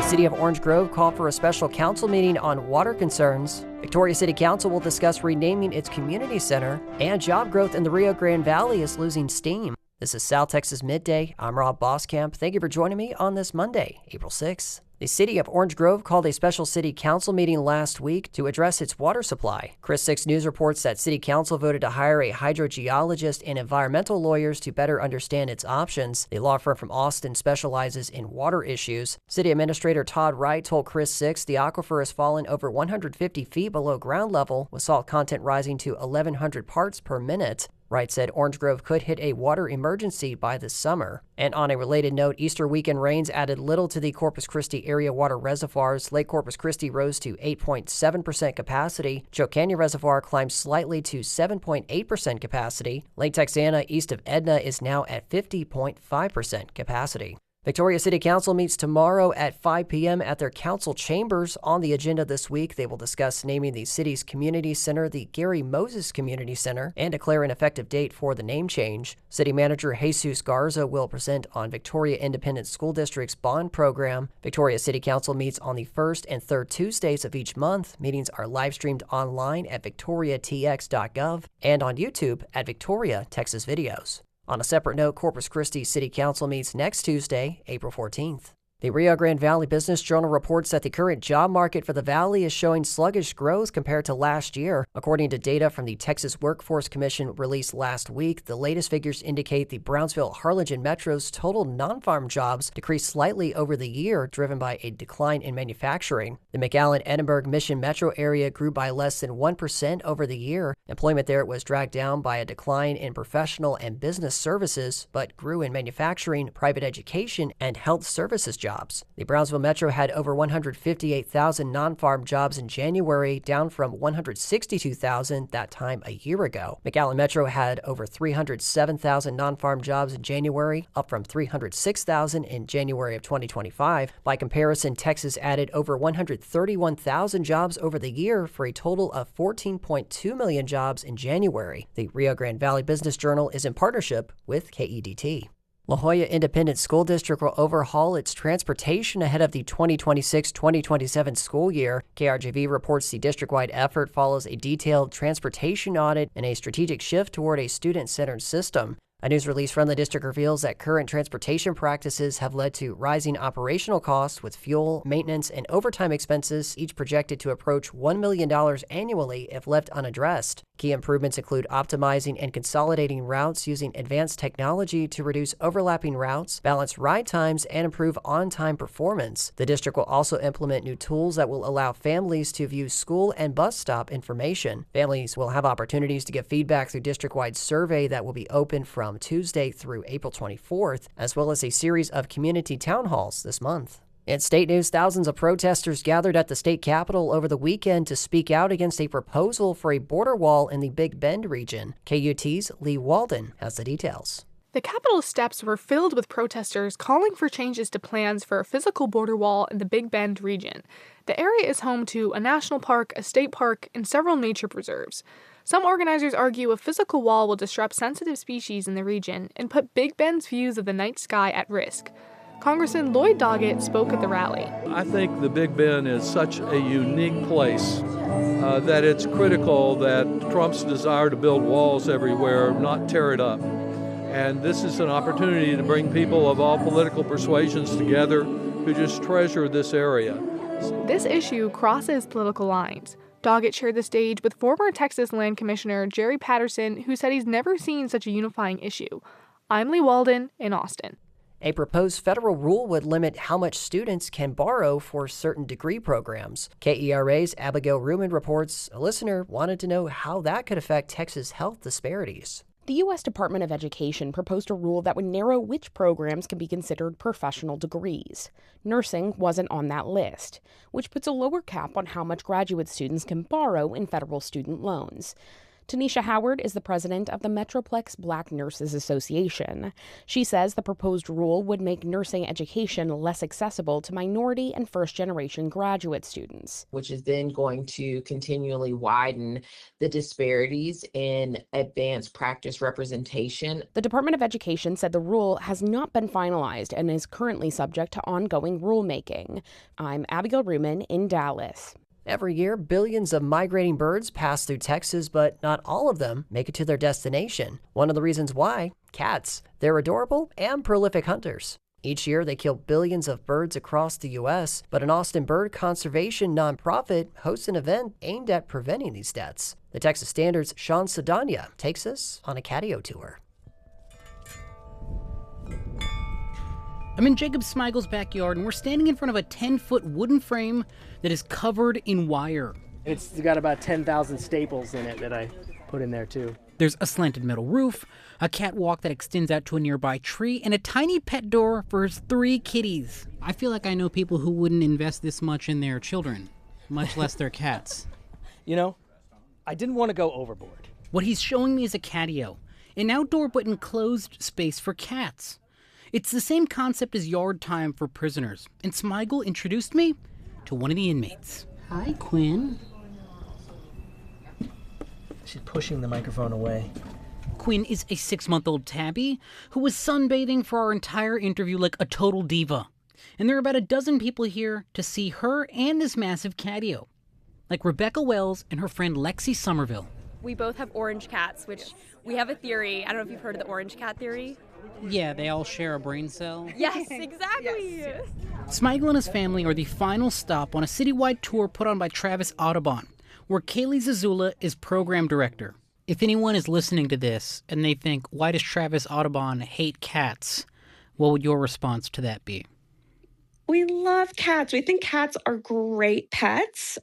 City of Orange Grove called for a special council meeting on water concerns. Victoria City Council will discuss renaming its community center, and job growth in the Rio Grande Valley is losing steam. This is South Texas Midday. I'm Rob Boskamp. Thank you for joining me on this Monday, April 6th. The City of Orange Grove called a special city council meeting last week to address its water supply. Chris 6 News reports that City Council voted to hire a hydrogeologist and environmental lawyers to better understand its options. The law firm from Austin specializes in water issues. City Administrator Todd Wright told Chris 6 the aquifer has fallen over 150 feet below ground level, with salt content rising to 1,100 parts per minute. Wright said Orange Grove could hit a water emergency by this summer. And on a related note, Easter weekend rains added little to the Corpus Christi area water reservoirs. Lake Corpus Christi rose to 8.7% capacity. Choke Canyon Reservoir climbed slightly to 7.8% capacity. Lake Texana, east of Edna, is now at 50.5% capacity. Victoria City Council meets tomorrow at 5 p.m. at their council chambers. On the agenda this week, they will discuss naming the city's community center the Gary Moses Community Center and declare an effective date for the name change. City Manager Jesus Garza will present on Victoria Independent School District's bond program. Victoria City Council meets on the first and third Tuesdays of each month. Meetings are live streamed online at victoriatx.gov and on YouTube at Victoria Texas Videos. On a separate note, Corpus Christi City Council meets next Tuesday, April 14th. The Rio Grande Valley Business Journal reports that the current job market for the valley is showing sluggish growth compared to last year. According to data from the Texas Workforce Commission released last week, the latest figures indicate the Brownsville-Harlingen Metro's total non-farm jobs decreased slightly over the year, driven by a decline in manufacturing. The McAllen-Edinburgh-Mission metro area grew by less than 1% over the year. Employment there was dragged down by a decline in professional and business services, but grew in manufacturing, private education, and health services jobs. The Brownsville Metro had over 158,000 non-farm jobs in January, down from 162,000 that time a year ago. McAllen Metro had over 307,000 non-farm jobs in January, up from 306,000 in January of 2025. By comparison, Texas added over 131,000 jobs over the year for a total of 14.2 million jobs in January. The Rio Grande Valley Business Journal is in partnership with KEDT. La Joya Independent School District will overhaul its transportation ahead of the 2026-2027 school year. KRGV reports the district-wide effort follows a detailed transportation audit and a strategic shift toward a student-centered system. A news release from the district reveals that current transportation practices have led to rising operational costs, with fuel, maintenance, and overtime expenses each projected to approach $1 million annually if left unaddressed. Key improvements include optimizing and consolidating routes using advanced technology to reduce overlapping routes, balance ride times, and improve on-time performance. The district will also implement new tools that will allow families to view school and bus stop information. Families will have opportunities to give feedback through district-wide survey that will be open from Tuesday through April 24th, as well as a series of community town halls this month. In state news, thousands of protesters gathered at the state capitol over the weekend to speak out against a proposal for a border wall in the Big Bend region. KUT's Lee Walden has the details. The Capitol steps were filled with protesters calling for changes to plans for a physical border wall in the Big Bend region. The area is home to a national park, a state park, and several nature preserves. Some organizers argue a physical wall will disrupt sensitive species in the region and put Big Bend's views of the night sky at risk. Congressman Lloyd Doggett spoke at the rally. I think the Big Bend is such a unique place that it's critical that Trump's desire to build walls everywhere not tear it up. And this is an opportunity to bring people of all political persuasions together who just treasure this area. This issue crosses political lines. Doggett shared the stage with former Texas Land Commissioner Jerry Patterson, who said he's never seen such a unifying issue. I'm Lee Walden in Austin. A proposed federal rule would limit how much students can borrow for certain degree programs. KERA's Abigail Ruman reports a listener wanted to know how that could affect Texas health disparities. The U.S. Department of Education proposed a rule that would narrow which programs can be considered professional degrees. Nursing wasn't on that list, which puts a lower cap on how much graduate students can borrow in federal student loans. Tanisha Howard is the president of the Metroplex Black Nurses Association. She says the proposed rule would make nursing education less accessible to minority and first-generation graduate students, which is then going to continually widen the disparities in advanced practice representation. The Department of Education said the rule has not been finalized and is currently subject to ongoing rulemaking. I'm Abigail Ruman in Dallas. Every year, billions of migrating birds pass through Texas, but not all of them make it to their destination. One of the reasons why? Cats. They're adorable and prolific hunters. Each year, they kill billions of birds across the U.S., but an Austin bird conservation nonprofit hosts an event aimed at preventing these deaths. The Texas Standard's Sean Sedania takes us on a catio tour. I'm in Jacob Smeigel's backyard, and we're standing in front of a 10-foot wooden frame that is covered in wire. It's got about 10,000 staples in it that I put in there, too. There's a slanted metal roof, a catwalk that extends out to a nearby tree, and a tiny pet door for his 3 kitties. I feel like I know people who wouldn't invest this much in their children, much less their cats. You know, I didn't want to go overboard. What he's showing me is a catio, an outdoor but enclosed space for cats. It's the same concept as yard time for prisoners, and Smeigel introduced me to one of the inmates. Hi, Quinn. She's pushing the microphone away. Quinn is a 6-month-old tabby who was sunbathing for our entire interview like a total diva. And there are about a dozen people here to see her and this massive catio, like Rebecca Wells and her friend Lexi Somerville. We both have orange cats, which we have a theory. I don't know if you've heard of the orange cat theory. Yeah, they all share a brain cell. Yes, exactly. Yes. Smeigel and his family are the final stop on a citywide tour put on by Travis Audubon, where Kaylee Zazula is program director. If anyone is listening to this and they think, why does Travis Audubon hate cats? What would your response to that be? We love cats. We think cats are great pets.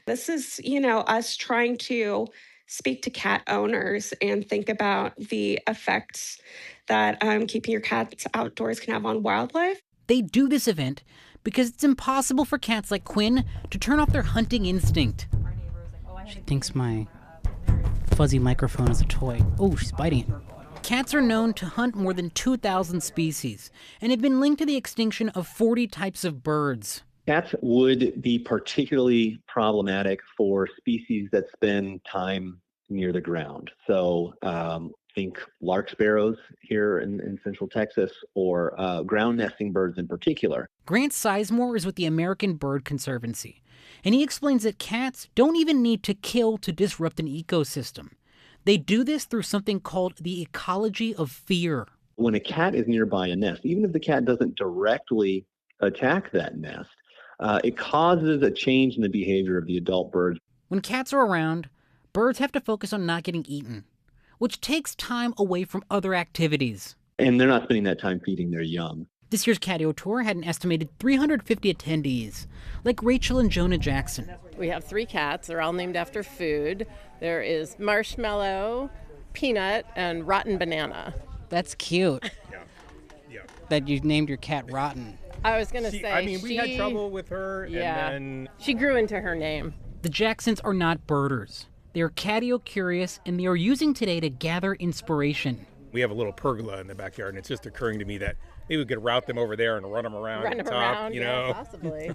This is, us trying to speak to cat owners and think about the effects that keeping your cats outdoors can have on wildlife. They do this event because it's impossible for cats like Quinn to turn off their hunting instinct. She thinks my fuzzy microphone is a toy. Oh, she's biting it. Cats are known to hunt more than 2,000 species and have been linked to the extinction of 40 types of birds. Cats would be particularly problematic for species that spend time near the ground. So think lark sparrows here in central Texas, or ground nesting birds in particular. Grant Sizemore is with the American Bird Conservancy, and he explains that cats don't even need to kill to disrupt an ecosystem. They do this through something called the ecology of fear. When a cat is nearby a nest, even if the cat doesn't directly attack that nest, it causes a change in the behavior of the adult birds. When cats are around, birds have to focus on not getting eaten, which takes time away from other activities. And they're not spending that time feeding their young. This year's catio tour had an estimated 350 attendees, like Rachel and Jonah Jackson. We have 3 cats. They're all named after food. There is Marshmallow, Peanut, and Rotten Banana. That's cute. Yeah. That you named your cat Rotten. I was going to say, we had trouble with her, and then... She grew into her name. The Jacksons are not birders. They are catio curious, and they are using today to gather inspiration. We have a little pergola in the backyard, and it's just occurring to me that maybe we could route them over there and run them around Run at them the top, around, you know? yeah, possibly.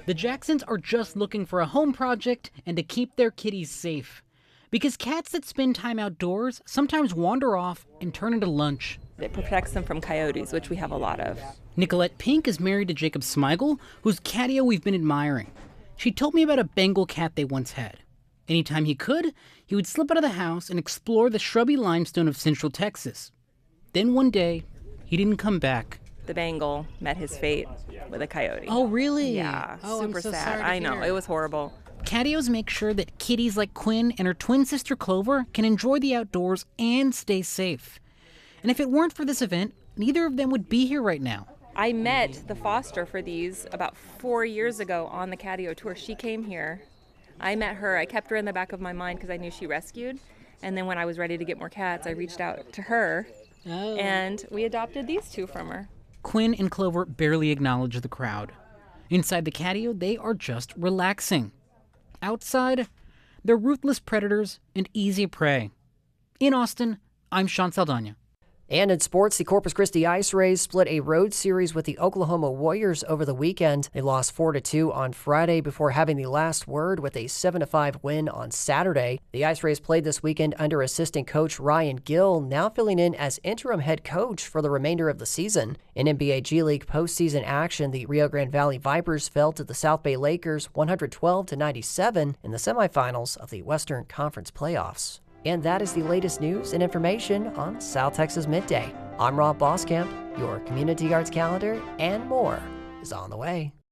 The Jacksons are just looking for a home project and to keep their kitties safe. Because cats that spend time outdoors sometimes wander off and turn into lunch. It protects them from coyotes, which we have a lot of. Nicolette Pink is married to Jacob Smeigel, whose catio we've been admiring. She told me about a Bengal cat they once had. Anytime he could, he would slip out of the house and explore the shrubby limestone of central Texas. Then one day, he didn't come back. The Bengal met his fate with a coyote. Oh, really? Yeah, super I'm so sad. sorry to I know, hear. it was horrible. Catios make sure that kitties like Quinn and her twin sister Clover can enjoy the outdoors and stay safe. And if it weren't for this event, neither of them would be here right now. I met the foster for these about 4 years ago on the catio tour. She came here. I met her. I kept her in the back of my mind because I knew she rescued. And then when I was ready to get more cats, I reached out to her. Oh. And we adopted these 2 from her. Quinn and Clover barely acknowledge the crowd. Inside the catio, they are just relaxing. Outside, They're ruthless predators and easy prey. In Austin, I'm Sean Saldana. And in sports, the Corpus Christi IceRays split a road series with the Oklahoma Warriors over the weekend. They lost 4-2 on Friday before having the last word with a 7-5 win on Saturday. The IceRays played this weekend under assistant coach Ryan Gill, now filling in as interim head coach for the remainder of the season. In NBA G League postseason action, the Rio Grande Valley Vipers fell to the South Bay Lakers 112-97 in the semifinals of the Western Conference playoffs. And that is the latest news and information on South Texas Midday. I'm Rob Boskamp. Your community arts calendar and more is on the way.